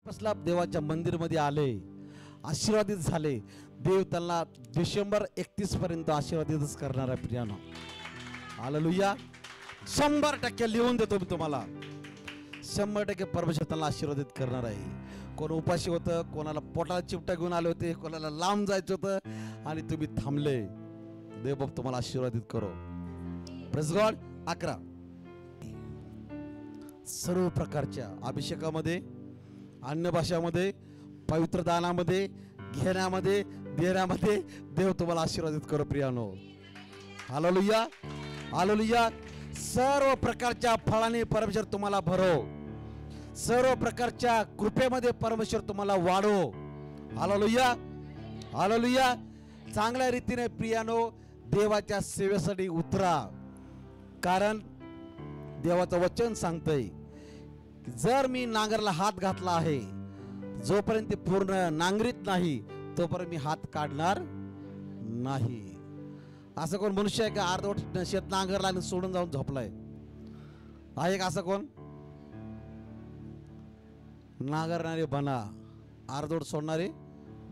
कसला देवाच्या मंदिरमध्ये आले, आशीर्वादित झाले. देव त्यांना डिसेंबर 31 पर्यंत आशीर्वादितच करणार आहे प्रियानो. हालेलुया. 100% लिहून देतो मी तुम्हाला. 100% परमेश्वर त्यांना आशीर्वादित करणार आहे. कोण उपाशी होतं, कोणाला पोटाला चिमटा घेऊन आले होते, कोणाला लांब जायचं होतं आणि तुम्ही थांबले. देवबाप तुम्हाला आशीर्वादित करो. Praise God. 11 सर्व प्रकारच्या अभिषेकामध्ये, अन्य भाषामध्ये, पवित्र दानामध्ये, घेण्यामध्ये, देण्यामध्ये देव तुम्हाला आशीर्वादित करो प्रियानो. हालेलुया. हालेलुया. सर्व प्रकारच्या फळाने परमेश्वर तुम्हाला भरो. सर्व प्रकारच्या कृपेमध्ये परमेश्वर तुम्हाला वाढो. हालेलुया. हालेलुया. चांगल्या रीतीने प्रियानो देवाच्या सेवेसाठी उतरा. कारण देवाचं वचन सांगतंय की जर मी नांगरला हात घातला आहे, जोपर्यंत पूर्ण नांगरीत नाही तोपर्यंत मी हात काढणार नाही. असं कोण मनुष्य आहे का अर्धवट शेत नांगरला आणि सोडून जाऊन झोपलाय? आहे का असं कोण? नांगरणारे बना, अर्धवट सोडणारे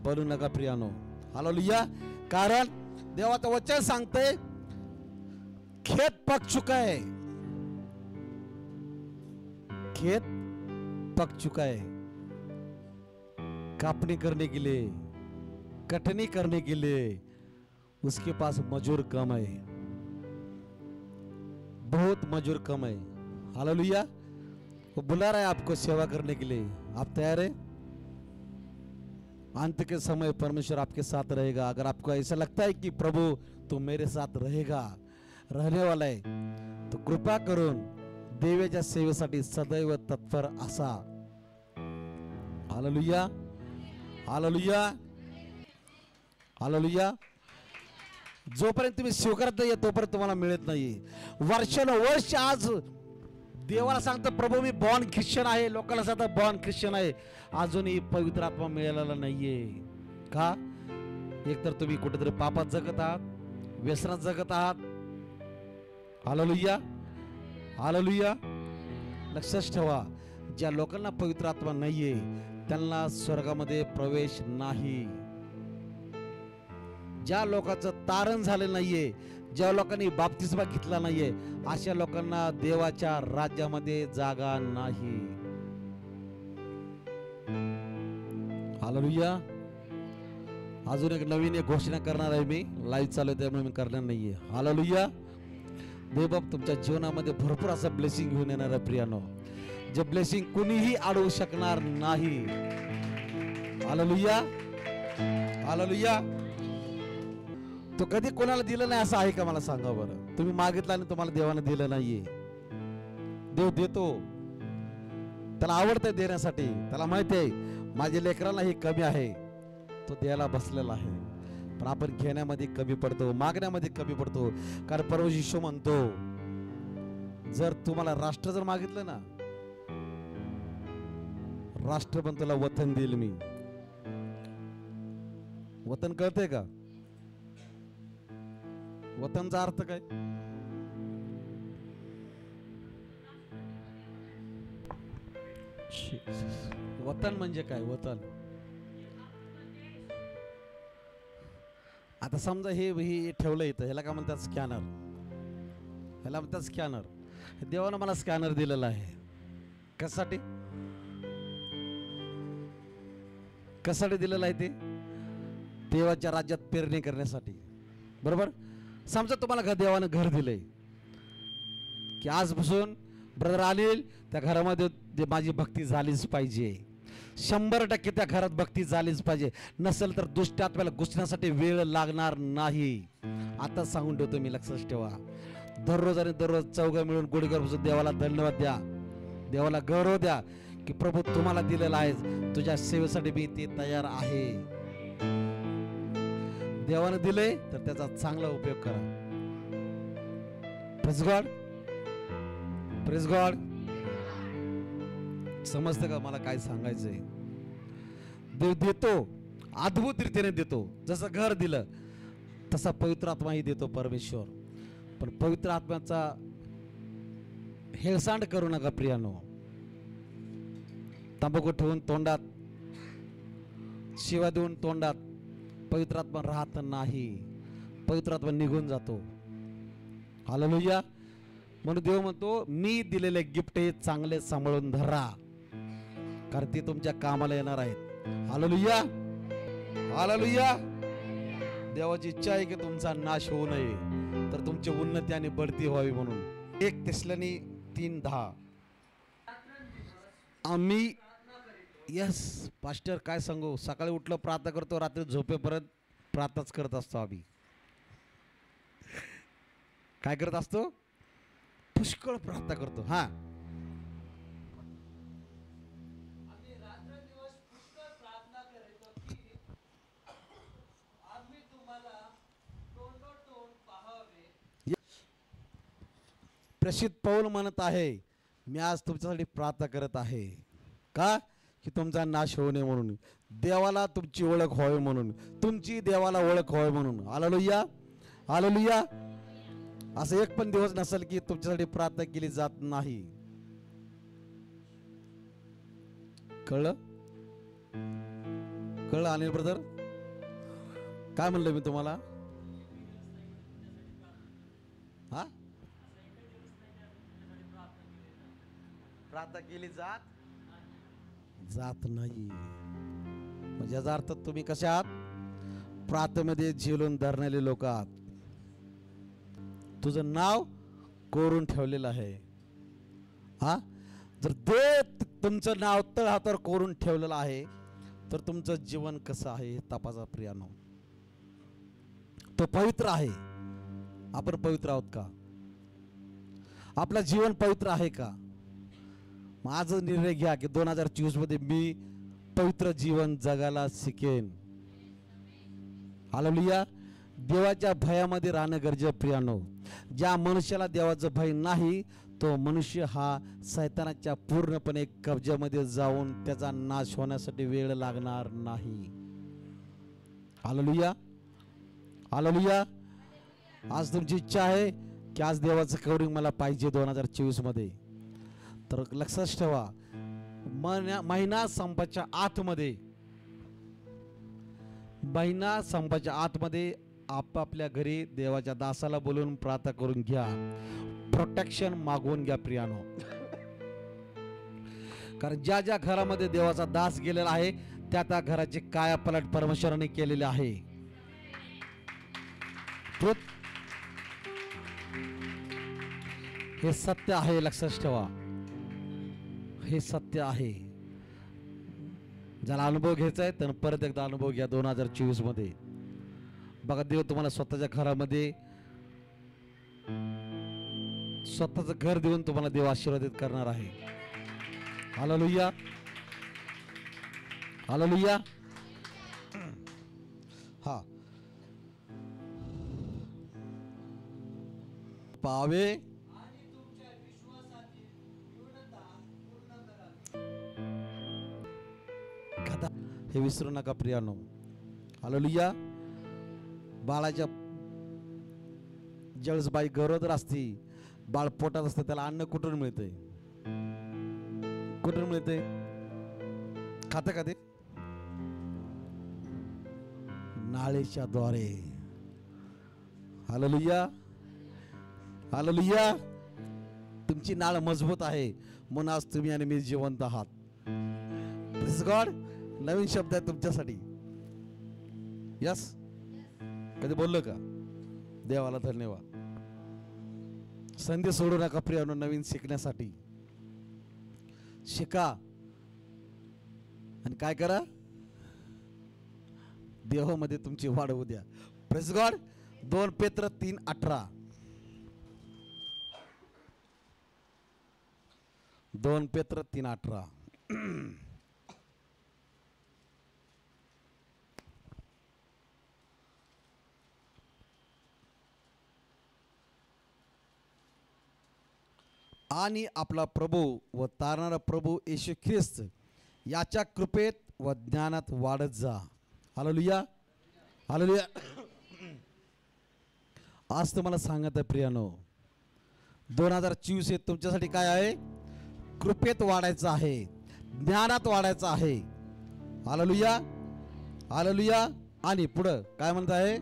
बनू नका प्रियानो. हालेलुया. कारण देवाचं वचन सांगतंय खेत पक चुका है, खेत पक चुका है, कापनी करने के लिए, कटनी करने के लिए उसके पास मजूर कम है, बहुत मजूर कम है. हालेलुया. वो बुला रहा है आपको सेवा करने के लिए. आप तैयार है? अंत के समय परमेश्वर आपके साथ रहेगा. अगर आपको ऐसा लगता है कि प्रभु तू मेरे साथ रहेगा, रहने वाला है, तो कृपा करून देवाच्या सेवेसाठी सदैव तत्पर असा. हालेलुया. हालेलुया. हालेलुया. जोपर्यंत तुम्ही स्वीकारत नाही तोपर्यंत तुम्हाला मिळत नाही. वर्ष आज देवाला सांगतं प्रभू मी बॉर्न ख्रिश्चन आहे, लोकांना सांगतं बॉर्न ख्रिश्चन आहे, अजूनही पवित्र आत्मा मिळालेला नाहीये. का? एकतर तुम्ही कुठेतरी पापात जगत आहात, व्यसनात जगत आहात. हालेलुया. हालेलुया. लक्षात ठेवा, ज्या लोकांना पवित्र आत्मा नाहीये त्यांना स्वर्गामध्ये प्रवेश नाही. ज्या लोकांचं तारण झालं नाहीये, ज्या लोकांनी बाप्तिस्मा घेतला नाहीये, अशा लोकांना देवाच्या राज्यामध्ये जागा नाही. हालेलुया. अजून एक नवीन घोषणा करणार आहे मी. लाईव्ह चालू आहे त्यामुळे मी करणार नाहीये. हालेलुया. देवबाप तुमच्या जीवनामध्ये भरपूर असं ब्लेसिंग घेऊन येणार आहे प्रियानो, जे ब्लेसिंग कुणीही अडवू शकणार नाही. हालेलुया. हालेलुया. तो कधी कोणाला दिलं नाही असं आहे का? मला सांगा बरं. तुम्ही मागितलं आणि तुम्हाला देवाने दिलं नाहीये. देव देतो, त्याला आवडतंय देण्यासाठी. त्याला माहिती आहे माझ्या लेकराला हे कमी आहे, तो द्यायला बसलेला आहे. पण आपण घेण्यामध्ये कमी पडतो, मागण्यामध्ये कमी पडतो. कारण परमेश्वर येशू म्हणतो जर तुम्हाला राष्ट्र जर मागितलं ना, राष्ट्र पण तुला वतन देईल मी. वतन कळतंय का? वतनचा अर्थ काय? वतन म्हणजे काय? वतन आता समजा हे ठेवलं इथं, ह्याला काय म्हणतात? स्कॅनर. ह्याला म्हणतात स्कॅनर. देवानं मला स्कॅनर दिलेला आहे. कशासाठी? कशासाठी दिलेलं आहे ते? देवाच्या राज्यात पेरणी करण्यासाठी. बरोबर. समजा तुम्हाला देवानं घर दिलंय की आजपासून ब्रदर अनिल त्या घरामध्ये माझी भक्ती झालीच पाहिजे. 100% त्या घरात भक्ती झालीच पाहिजे. नसेल तर दुष्ट आत्म्याला घुसण्यासाठी वेळ लागणार नाही. आता सांगून ठेवतो मी, लक्षात ठेवा. दररोज आणि दररोज चौघा मिळून गुढीवर बसून देवाला धन्यवाद द्या, देवाला गौरव द्या की प्रभू तुम्हाला दिलेला आहे, तुझ्या सेवेसाठी मी ते तयार आहे. देवाने दिले तर त्याचा चांगला उपयोग करा. Praise God. Praise God. समजतं का मला काय सांगायचंय? देव देतो, अद्भुत रीतीने देतो. जसं घर दिलं तसा पवित्र आत्माही देतो परमेश्वर. पण पवित्र आत्म्याचा हेळसांड करू नका प्रियानो. तंबाखू ठेवून तोंडात, शिवा देऊन तोंडात पवित्र आत्मा राहत नाही, पवित्र आत्मा निघून जातो. हालेलुया. म्हणून देव म्हणतो मी दिलेले गिफ्ट हे चांगले सांभाळून धरा, कारण ते तुमच्या कामाला येणार आहेत. Hallelujah, hallelujah. देवाची इच्छा आहे की तुमचा नाश होऊ नये, तर तुमची उन्नती आणि बढती व्हावी. म्हणून 1 तेसलोनी 3:10. आम्ही यस पास्टर काय सांगू, सकाळी उठलं प्रार्थना करतो, रात्री झोपेपर्यंत प्रार्थनाच करत असतो. आम्ही काय करत असतो? पुष्कळ प्रार्थना करतो. हा, प्रेषित पौल म्हणत आहे मी आज तुमच्यासाठी प्रार्थना करत आहे. का? की तुमचा नाश होऊ नये म्हणून, देवाला तुमची ओळख व्हावी म्हणून, तुमची देवाला ओळख व्हावी म्हणून. Hallelujah, hallelujah. असं एक पण दिवस नसेल की तुमच्यासाठी प्रार्थना केली जात नाही. कळलं? कळलं अनिल ब्रदर? काय म्हणलं मी तुम्हाला? हा, प्रार्थना केली जात नाही. म्हणजे याचा अर्थ तुम्ही कशा आहात? प्रार्थनेमध्ये झेलून धरणारे लोक आहात. तुझं नाव कोरून ठेवलेलं आहे. हा, जर तुमचं नाव तळहातावर कोरून ठेवलेलं आहे, तर तुमचं जीवन कसं आहे हे तपासा प्रियानो. तो पवित्र आहे. आपण पवित्र आहोत का? आपलं जीवन पवित्र आहे का? माझा निर्णय घ्या की 2024 मध्ये मी पवित्र जीवन जगायला शिकेन. हालेलुया. देवाच्या भयामध्ये राहणं गरजेचं प्रियानो. ज्या मनुष्याला देवाचं भय नाही, तो मनुष्य हा शैतानाच्या पूर्णपणे कब्जामध्ये जाऊन त्याचा नाश होण्यासाठी वेळ लागणार नाही. Hallelujah, hallelujah. आज तुमची इच्छा आहे की आज देवाचं कवरिंग मला पाहिजे 2024 मध्ये, तर लक्षात ठेवा, महिना संपाच्या आतमध्ये आपापल्या घरी देवाच्या दासाला बोलून प्रार्थना करून घ्या, प्रोटेक्शन मागवून घ्या प्रियानो. कारण ज्या ज्या घरामध्ये देवाचा दास गेलेला आहे त्या त्या घराची कायापालट परमेश्वराने केलेली आहे. हे सत्य आहे, लक्षात ठेवा, हे सत्य आहे. ज्याला अनुभव घ्यायचा आहे तर परत एकदा अनुभव घ्या 2024 मध्ये. बघा, देव तुम्हाला स्वतःच्या घरामध्ये स्वतःचं घर देऊन तुम्हाला देव आशीर्वादित करणार आहे. Hallelujah, hallelujah. हा, पावे हे विसरू नका प्रियानो. हालेलुया. बाळाच्या ज्यावेळेस बाई गरोदर असती, बाळ पोटात असतं, त्याला अन्न कुठून मिळतंय? कुठून मिळतंय? खातं का ते? नाळेच्या द्वारे. Hallelujah, hallelujah. तुमची नाळ मजबूत आहे म्हणून आज तुम्ही आणि मी जिवंत आहात. Praise God. नवीन शब्द आहे तुमच्यासाठी. यस, कधी बोललो का? देवाला धन्यवाद. संधी सोडू नका प्रियानो, नवीन शिकण्यासाठी शिका आणि काय करा, देवामध्ये तुमची वाढ होऊ द्या. Praise God. 2 पेत्र 3:18. 2 पेत्र 3:18. आणि आपला प्रभू व तारणारा प्रभू येशू ख्रिस्त याच्या कृपेत व ज्ञानात वाढत जा. Hallelujah, hallelujah. आज तुम्हाला सांगत आहे प्रियानो, 2024 हे तुमच्यासाठी काय आहे? कृपेत वाढायचं आहे, ज्ञानात वाढायचं आहे. Hallelujah, hallelujah. आणि पुढं काय म्हणत आहे?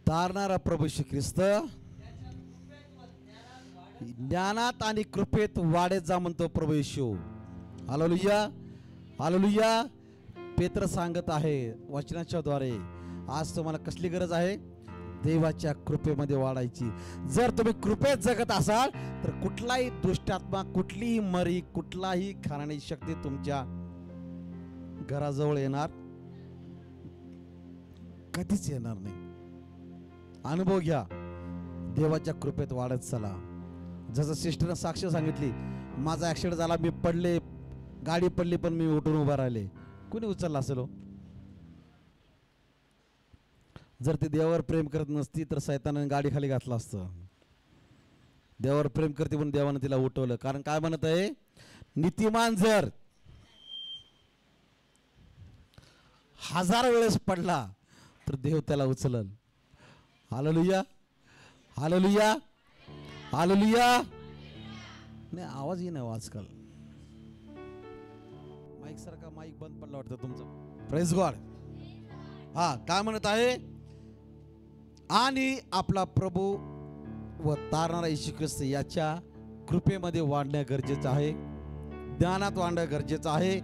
तारणारा प्रभू श्री ख्रिस्त ज्ञानात आणि कृपेत वाढत जा म्हणतो प्रभू येशू. Hallelujah, hallelujah. पेत्र सांगत आहे वचनाच्या द्वारे, आज तुम्हाला कसली गरज आहे? देवाच्या कृपेमध्ये वाढायची. जर तुम्ही कृपेत जगत असाल तर कुठलाही दुष्टात्मा, कुठलीही मरी, कुठलाही खाणारी शक्ती तुमच्या घराजवळ येणार कधीच येणार नाही. अनुभव घ्या, देवाच्या कृपेत वाढत चला. जसं सिस्टरनं साक्ष सांगितली, माझा ऍक्सिडेंट झाला, मी पडले, गाडी पडली, पण मी उठून उभा राहिले. कुणी उचलला असेल? जर ती देवावर प्रेम करत नसती तर सैतानाने गाडी खाली घातला असतं. देवावर प्रेम करते म्हणून देवाने तिला उठवलं. कारण काय म्हणत आहे? नीतिमान जर 1000 वेळेस पडला तर देव त्याला उचलल. Hallelujah, hallelujah, hallelujah. नाही, आवाज येईना आजकाल. माईक सारखा माईक बंद पडला वाटतं तुमचं. Praise God. हा, काय म्हणत आहे? आणि आपला प्रभू व तारणारा येशू ख्रिस्त याच्या कृपेमध्ये वाढणं गरजेचं आहे. ज्ञानात वाढणं गरजेचं आहे.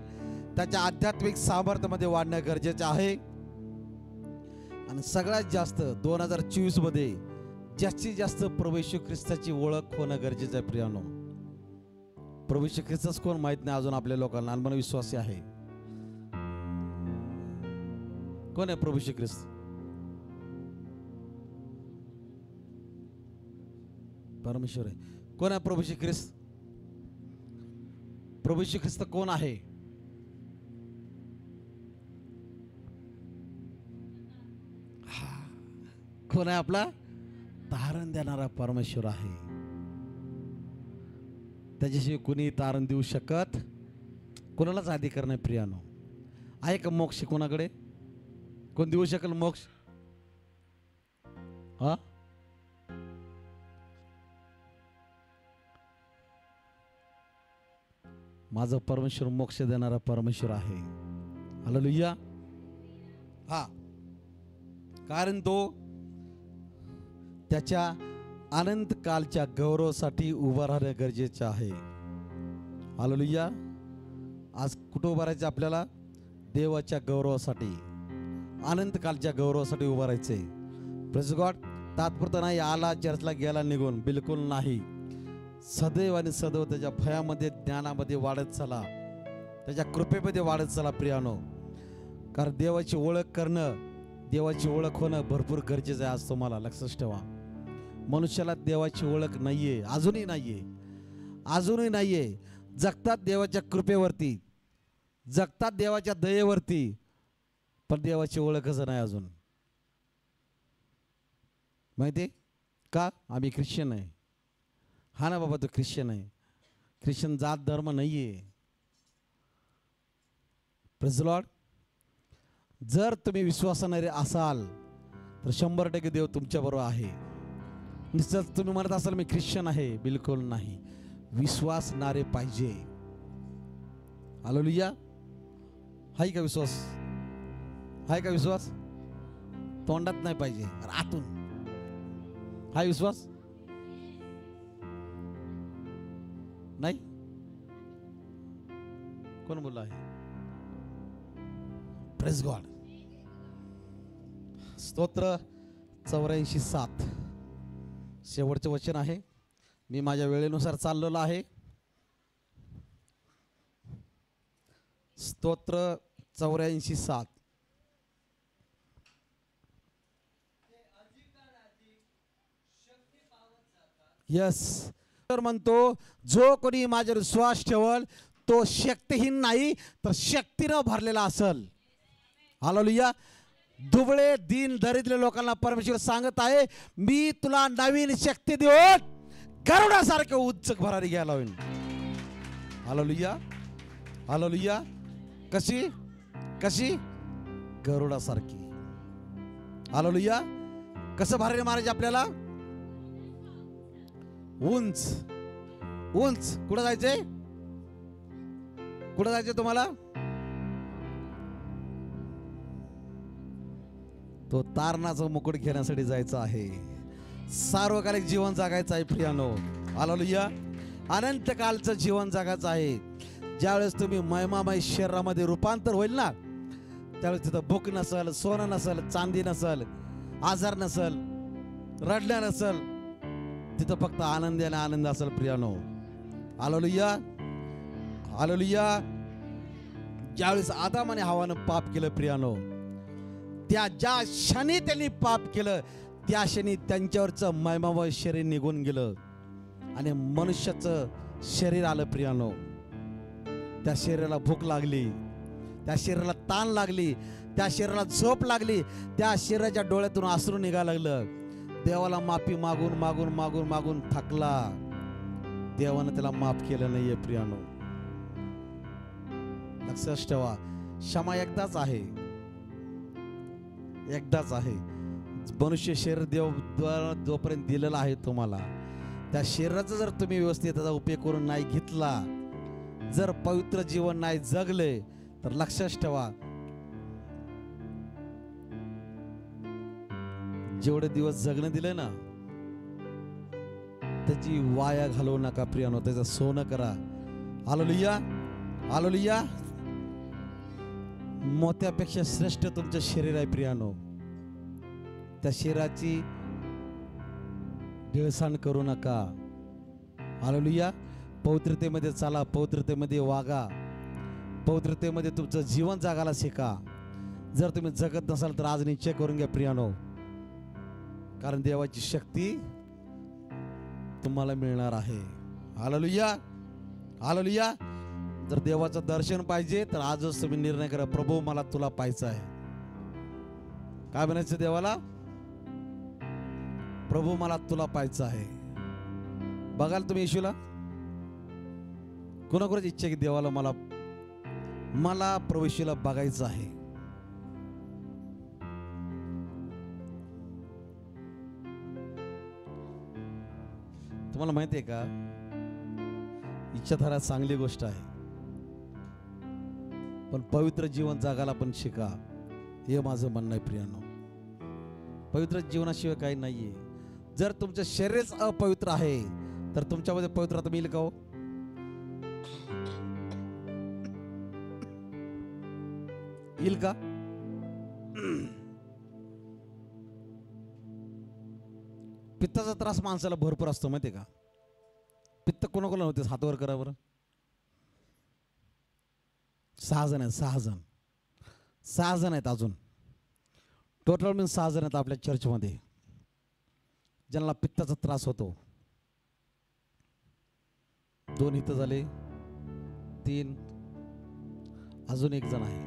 त्याच्या आध्यात्मिक सामर्थ्यामध्ये वाढणं गरजेचं आहे. आणि सगळ्यात जास्त 2024 मध्ये जास्तीत जास्त प्रभू येशू ख्रिस्ताची ओळख होणं गरजेचं आहे. प्रियानो, प्रभू येशू ख्रिस्तच कोण माहित नाही अजून आपल्या लोकांना. आणि मला विश्वास आहे. कोण आहे प्रभू येशू ख्रिस्त? परमेश्वर आहे. कोण आहे प्रभू येशू ख्रिस्त? प्रभू येशू ख्रिस्त कोण आहे? कोण आहे? आपला तारण देणारा परमेश्वर आहे. त्याच्याशिवाय कुणी तारण देऊ शकत, कोणालाच अधिकार नाही. प्रियानो, आहे का मोक्ष कोणाकडे? कोण देऊ शकेल मोक्ष? हा, माझा परमेश्वर मोक्ष देणारा परमेश्वर आहे. हालेलुया. हा, कारण तो त्याच्या अनंत कालच्या गौरवासाठी उभा राहणं गरजेचं आहे. हालेलुया. आज कुठं उभं राहायचं आपल्याला? देवाच्या गौरवासाठी, अनंत कालच्या गौरवासाठी उभं राहायचंय. Praise God. तात्पुरता नाही, आला चर्चला गेला निघून, बिलकुल नाही. सदैव आणि सदैव त्याच्या भयामध्ये, ज्ञानामध्ये वाढत चला, त्याच्या कृपेमध्ये वाढत चला प्रियानो. कारण देवाची ओळख करणं, देवाची ओळख होणं भरपूर गरजेचं आहे. आज तुम्हाला लक्षात ठेवा, मनुष्याला देवाची ओळख नाहीये, अजूनही नाहीये, अजूनही नाहीये. जगतात देवाच्या कृपेवरती, जगतात देवाच्या दयेवरती, पण देवाची ओळखच नाही अजून. माहिती का? आम्ही ख्रिश्चन आहे. हा ना बाबा, तो ख्रिश्चन आहे. ख्रिश्चन जात धर्म नाहीये. Praise the Lord. जर तुम्ही विश्वासाने असाल तर 100% देव तुमच्या बरोबर आहे. निश्चित तुम्ही म्हणत असाल मी ख्रिश्चन आहे, बिलकुल नाही. विश्वासणारे पाहिजे. हालेलुया. हाय का विश्वास? हाय का विश्वास? तोंडात नाही पाहिजे, आतून. हाय विश्वास? नाही? कोण बोलला आहे? Praise God. स्तोत्र 84:7 शेवटचे वचन आहे. मी माझ्या वेळेनुसार चाललेलो आहे. स्तोत्र 84:7. यस, तर म्हणतो जो कोणी माझ्यावर विश्वास ठेवल तो शक्तिहीन नाही तर शक्तीनं भरलेला असेल. हालेलुया. दुबळे, दीन, दरिद्र लोकांना परमेश्वर सांगत आहे, मी तुला नवीन शक्ती देऊन गरुडासारखं उच्च भरारी घ्यायला होईल. Hallelujah, hallelujah. कशी? कशी? गरुडासारखी. हालेलुया. कसं भरारी मारायची आपल्याला? उंच उंच. कुठं जायचंय? कुठं जायचंय तुम्हाला? तो तारणाचा मुकुट घेण्यासाठी जायचं आहे. सार्वकालिक जीवन जगायचं आहे प्रियानो. हालेलुया. अनंत कालचं जीवन जगायचं आहे. ज्यावेळेस तुम्ही महिमामय शरीरामध्ये रूपांतर होईल ना, त्यावेळेस तिथं भूक नसल, सोनं नसल, चांदी नसल, आजार नसल, रडल्या नसल, तिथं फक्त आनंदाने आनंद असेल प्रियानो. हालेलुया. हालेलुया. ज्यावेळेस आदाम आणि हव्वानं पाप केलं प्रियानो, त्या ज्या क्षणी त्यांनी पाप केलं त्या क्षणी त्यांच्यावरचं महिमामय शरीर निघून गेलं आणि मनुष्याचं शरीर आलं प्रियानो. त्या शरीराला भूक लागली, त्या शरीराला ताण लागली, त्या शरीराला झोप लागली, त्या शरीराच्या डोळ्यातून अश्रू निघायला लागलं. देवाला माफी मागून मागून मागून मागून थकला. देवानं त्याला माफ केलं नाहीये प्रियानो. लक्षात ठेवा, क्षमा एकदाच आहे, एकदाच आहे. मनुष्य शरीर देव जोपर्यंत दिलेला आहे तुम्हाला, त्या शरीराचा जर तुम्ही व्यवस्थित त्याचा उपयोग करून नाही घेतला, जर पवित्र जीवन नाही जगले, तर लक्षात ठेवा, जेवढे दिवस जगणं दिले ना त्याची वाया घालवू नका प्रियानो. त्याचं सोनं करा. हालेलुया. हालेलुया. मोत्यापेक्षा श्रेष्ठ तुमचं शरीर आहे प्रियानो. त्या शरीराची ढेळसाण करू नका. हालेलुया. पवित्रतेमध्ये चाला, पवित्रतेमध्ये वागा, पवित्रतेमध्ये तुमचं जीवन जगायला शिका. जर तुम्ही जगत नसाल तर आज निश्चय करून घ्या प्रियानो, कारण देवाची शक्ती तुम्हाला मिळणार आहे. हालेलुया. हालेलुया. जर देवाचं दर्शन पाहिजे तर आजच तुम्ही निर्णय करा, प्रभू मला तुला पाहायचं आहे. काय म्हणायचं देवाला? प्रभू मला तुला पाहायचं आहे. बघाल तुम्ही येशूला? कोणाकोणाची इच्छा की देवाला मला प्रभू येशूला बघायचं आहे. तुम्हाला माहिती आहे का, इच्छा धरा चांगली गोष्ट आहे, पण पवित्र जीवन जगायला पण शिका. हे माझं म्हणणं आहे प्रियानो. पवित्र जीवनाशिवाय काही नाहीये. जर तुमचं शरीरच अपवित्र आहे तर तुमच्यामध्ये पवित्रता मिळेल का हो? येईल का? पित्ताचा त्रास माणसाला भरपूर असतो माहिती आहे का? पित्त कोणाकोणाला होते? हातवर करा बरं. 6 जण आहेत. 6 जण आहेत. अजून टोटल मिळून 6 जण आहेत आपल्या चर्चमध्ये ज्यांना पित्ताचा त्रास होतो. 2 इथं झाले, 3, अजून 1 जण आहे.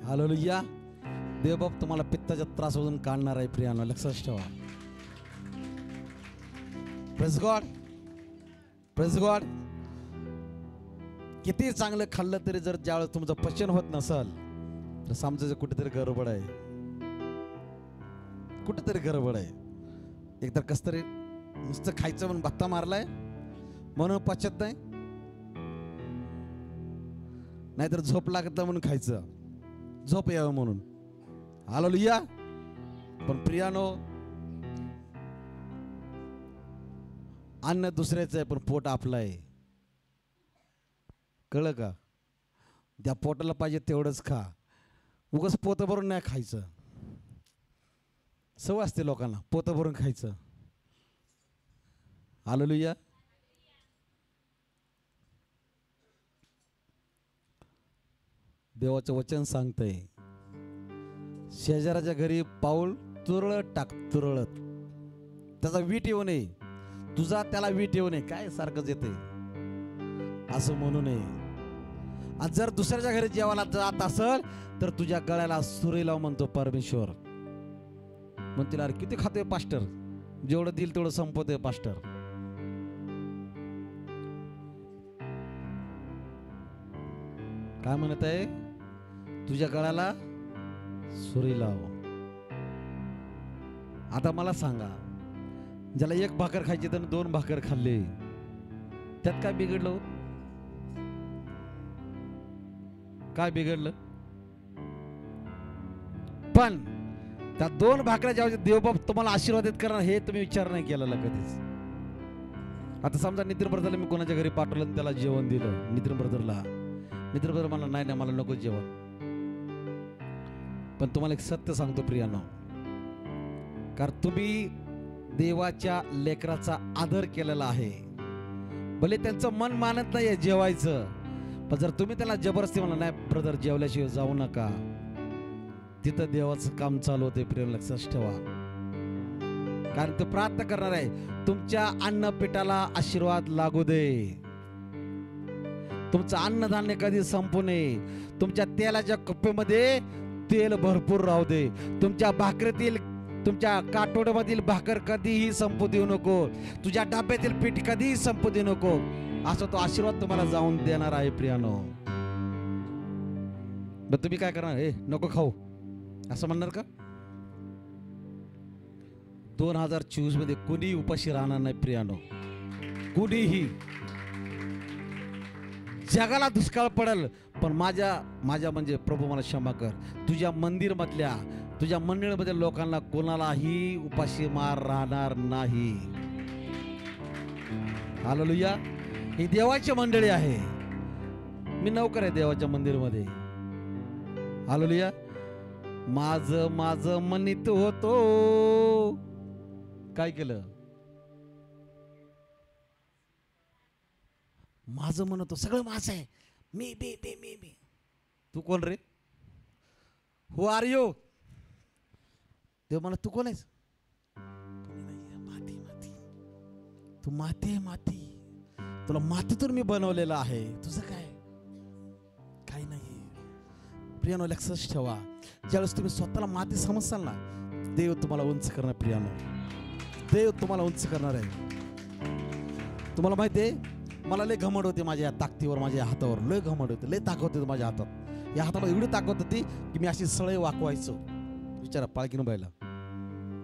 हालेलुया. देवबाप तुम्हाला पित्ताच्या त्रासामधून काढणार आहे प्रियानो. लक्षात ठेवा. Praise God. Praise God. किती चांगलं खाल्लं तरी जर ज्यावेळेस तुमचं पचन होत नसेल तर समजायचं कुठेतरी गडबड आहे, कुठेतरी गडबड आहे. एकतर कस तरी नुसतं खायचं म्हणून भत्ता मारलाय म्हणून पचत नाही, नाहीतर झोप लागत नाही म्हणून खायचं, झोप यावं म्हणून. हालेलुया. पण प्रियानो, अन्न दुसऱ्याचं आहे पण पोट आपलं आहे. कळलं का? त्या पोटाला पाहिजे तेवढंच खा, उगाच पोतं भरून नाही खायचं. सवय असते लोकांना पोतं भरून खायचं. हालेलुया. देवाचं वचन सांगतंय, शेजाराच्या घरी पाऊल तुरळत टाक, तुरळत. त्याचा वीट येऊ नये, तुझा त्याला वीट येऊ नये. काय सारखंच येते असं म्हणू नये. आणि जर दुसऱ्याच्या घरी जेवायला जात असेल तर तुझ्या गळ्याला सुरी लाव म्हणतो परमेश्वर. म्हणतील अरे किती खातोय पास्टर, जेवढं दिल तेवढं संपवतोय पास्टर. काय म्हणत आहे? तुझ्या गळ्याला सुरी लाव. आता मला सांगा, ज्याला एक भाकर खायची तर 2 भाकर खाल्ले, त्यात काय बिघडलं? काय बिघडलं? पण त्या 2 भाकऱ्या ज्या देवबाप तुम्हाला आशीर्वादित करणार हे तुम्ही विचार नाही केलेला कधीच. आता समजा नितीन ब्रदरला मी कोणाच्या घरी पाठवलं आणि त्याला जेवण दिलं, नितीन ब्रदर मला नाही मला नको जेवण. पण तुम्हाला एक सत्य सांगतो प्रियानो, कारण तुम्ही देवाच्या लेकराचा आदर केलेला आहे. भले त्यांचं मन मानत नाहीये जेवायचं, पण जर तुम्ही त्याला जबरदस्ती म्हणला नाही ब्रदर जेवल्याशिवाय जाऊ नका, तिथं देवाचं काम चालू होते. प्रिय लक्षात ठेवा, कारण तो प्रार्थना करणार आहे, तुमच्या अन्नपिठाला आशीर्वाद लागू दे, तुमचं अन्नधान्य कधी संपू नये, तुमच्या तेलाच्या कप्प्यामध्ये तेल भरपूर राहू दे, तुमच्या भाकरीतील तुमच्या काटोड्यामधील भाकर कधीही संपू देऊ नको, तुझ्या डब्यातील पीठ कधीही संपू देऊ नको, असा तो आशीर्वाद तुम्हाला जाऊन देणार आहे. प्रियानो, तुम्ही काय करणार? हे नको खाऊ असं म्हणणार का? 2024 मध्ये कोणी उपाशी राहणार नाही प्रियानो, कुणीही. जगाला दुष्काळ पडेल, पण माझ्या म्हणजे प्रभू मला क्षमा कर, तुझ्या मंदिर मधल्या तुझ्या मंडळीमध्ये लोकांना कोणालाही उपाशी मार राहणार नाही. हालेलुया. ही देवाची मंडळी आहे, मी नौकर आहे देवाच्या मंदिरमध्ये. हालेलुया. माझं मनीत होतो, काय केलं? माझं म्हणतो सगळं माझं आहे, मी बी बी मी बी. तू कोण रे? हु आर यू? देव मला तू कोण आहेस? माती माती, तू माती आहे माती, तुला मातीतून मी बनवलेलं आहे, तुझं काय? काही नाही. प्रियानो लक्षात ठेवा, ज्यावेळेस तुम्ही स्वतःला माती समजसाल ना, देव तुम्हाला उंच करणार. प्रियानो, देव तुम्हाला उंच करणार आहे. तुम्हाला माहिती आहे, मला लय घमंड होते माझ्या ताकदीवर, माझ्या हातावर लय घमंड होते, लय ताकद होती माझ्या हातात. या हातामध्ये एवढी ताकद होती की मी अशी सळई वाकवायचो. विचारा पाळकीनं बायला,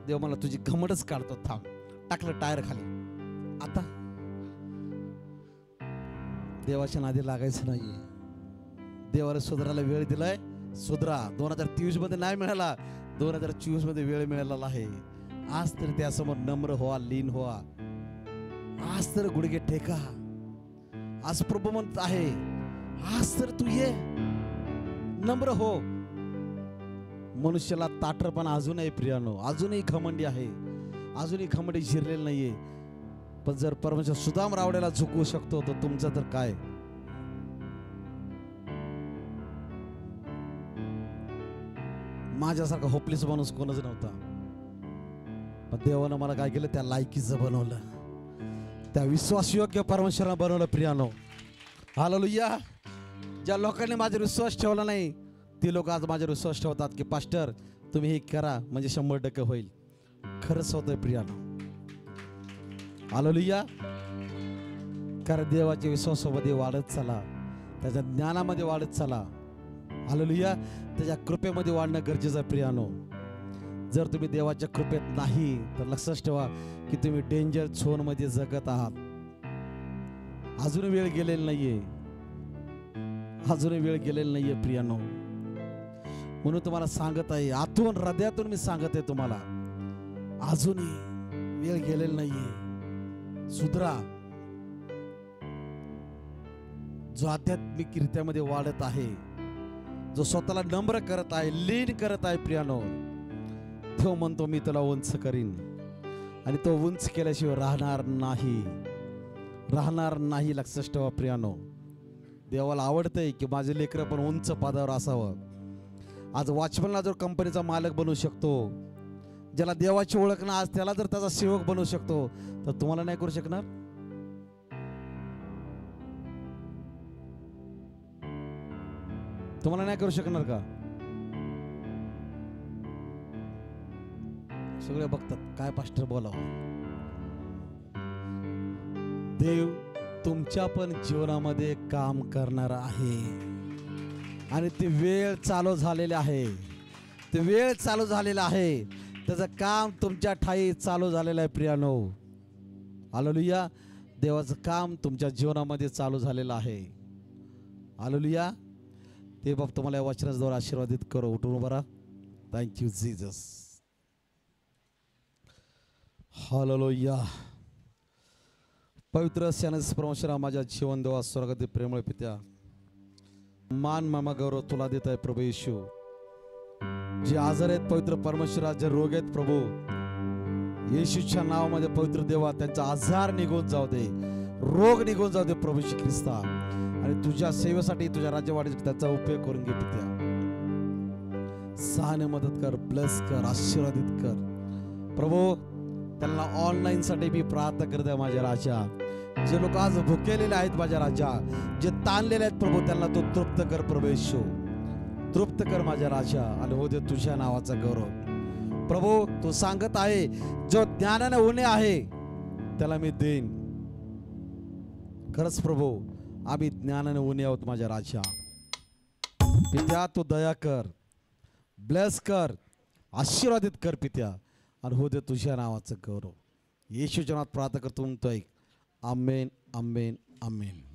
देव मला तुझी घमंडच काढतो, थांब. टाकलं टायर खाली. आता देवाच्या नादी लागायचं नाहीये. देवाला सुधारायला वेळ दिलाय, सुधरा. 2023 मध्ये नाही मिळाला, 2024 मध्ये वेळ मिळालेला आहे. आज तर त्यासमोर नम्र व्हा, लीन व्हा. आज तर गुडघे टेका. आज प्रभू म्हणत आहे, आज तर तू ये, नम्र हो. मनुष्याला ताठरपणा अजूनही प्रियानो, अजूनही घमंडी आहे, अजूनही घमंडी शिरलेली नाहीये. पण जर परमेश्वर सुदाम रावड्याला झुकवू शकतो, तर तुमचं तर काय? माझ्यासारखा होपलेस माणूस कोणच नव्हता, पण देवानं मला काय केलं? त्या लायकीचं बनवलं, त्या विश्वासयोग्य परमेश्वरानं बनवलं. प्रियानो, हालेलुया. ज्या लोकांनी माझ्यावर विश्वास ठेवला नाही, ते लोक आज माझ्यावर विश्वास ठेवतात की पास्टर तुम्ही हे करा म्हणजे 100% होईल. खरंच होतंय प्रियानो. हालेलुया. कारण देवाच्या विश्वासामध्ये वाढत चला, त्याच्या ज्ञानामध्ये वाढत चला. हालेलुया. त्याच्या कृपेमध्ये वाढणं गरजेचं आहे प्रियानो. जर तुम्ही देवाच्या कृपेत नाही, तर लक्षात ठेवा की तुम्ही डेंजर झोन मध्ये जगत आहात. अजून वेळ गेलेला नाहीये, अजून वेळ गेलेला नाहीये प्रियानो. म्हणून तुम्हाला सांगत आहे, आतून हृदयातून मी सांगत आहे तुम्हाला, अजूनही वेळ गेलेला नाहीये. सुधरा. जो आध्यात्मिक रित्यामध्ये वाढत आहे, जो स्वतःला नम्र करत आहे, लीन करत आहे प्रियानो, तो म्हणतो मी तुला उंच करीन. आणि तो उंच केल्याशिवाय राहणार नाही, राहणार नाही. लक्षात ठेवा प्रियानो. देवाला आवडतंय की माझे लेकरं पण उंच पदावर असावं. आज वॉचमनला जर कंपनीचा मालक बनवू शकतो, ज्याला देवाची ओळख ना, आज त्याला जर त्याचा सेवक बनवू शकतो, तर तुम्हाला नाही करू शकणार? तुम्हाला नाही करू शकणार का? सगळे बघतात काय पास्टर बोलावं. देव तुमच्या पण जीवनामध्ये काम करणार आहे, आणि ती वेळ चालू झालेली आहे. ते वेळ चालू झालेला आहे, त्याचं काम तुमच्या ठाई चालू झालेलं आहे प्रियानो. हालेलुया. देवाचं काम तुमच्या जीवनामध्ये चालू झालेलं आहे. हालेलुया. ते बाप तुम्हाला या वचनाद्वारे आशीर्वादित करो. उठून उभा राहा. Thank you Jesus. हालेलुया. पवित्र स्यानस परमेश्वरा, माझ्या जीवन देवा, स्वर्गातील प्रेमळ पित्या, मान मामा गौरव तुला देत आहे प्रभू येशू. जे आजार आहेत पवित्र परमेश्वरा, जे रोग आहेत प्रभू येशूच्या नावामध्ये पवित्र देवा, त्यांचा आजार निघून जाऊ दे, रोग निघून जाऊ दे प्रभू श्री ख्रिस्ता. आणि तुझ्या सेवेसाठी, तुझ्या राज्यवाढीसाठी त्याचा उपयोग करून घे पित्या. सहाने मदत कर, ब्लेस कर, आशीर्वादित कर प्रभू. त्यांना ऑनलाईन साठी मी प्रार्थना करते माझ्या राजा. जे लोक आज भुकेलेले आहेत माझ्या राजा, जे ताणलेले आहेत प्रभू, त्यांना तू तृप्त कर प्रभू येशू. तृप्त कर माझ्या राजा. आणि हो दे तुझ्या नावाचा गौरव प्रभू. तू सांगत आहे, जो ज्ञानाने उणे आहे त्याला मी देईन. खरंच प्रभू, आम्ही ज्ञानाने उणे आहोत माझ्या राजा. पित्या तू दया कर, ब्लेस कर, आशीर्वादित कर पित्या. आणि हो दे तुझ्या नावाचं गौरव. येशूच्या नावात प्रार्थना करतो म्हणतोय. आमेन, आमेन, आमेन.